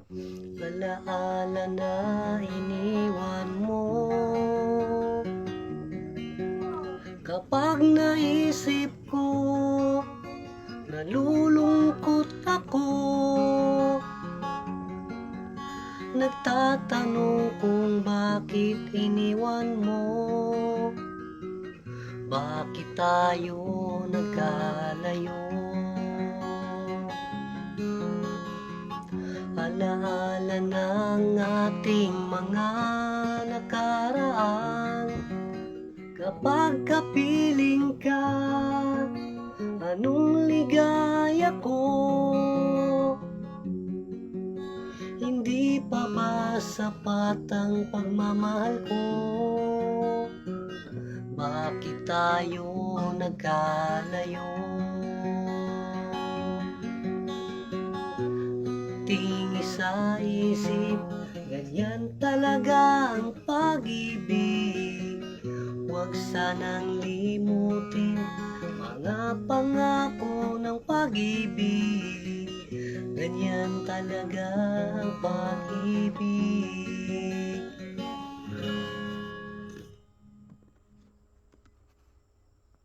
Alaala na iniwan mo. Kapag naisip ko, nalulungkot ako. Nagtatanong kung bakit iniwan mo. Bakit tayo nagkalayo? Alaala ng ating mga nakaraan. Kapag kapiling ka, anong ligaya ko? Hindi pa ba sapat ang pagmamahal ko? Bakit tayo nagkalayo? Tingin sa isip, ganyan talaga ang pag-ibig. Huwag sanang limutin mga pangako ng pag-ibig. Ganyan talaga ang pag-ibig.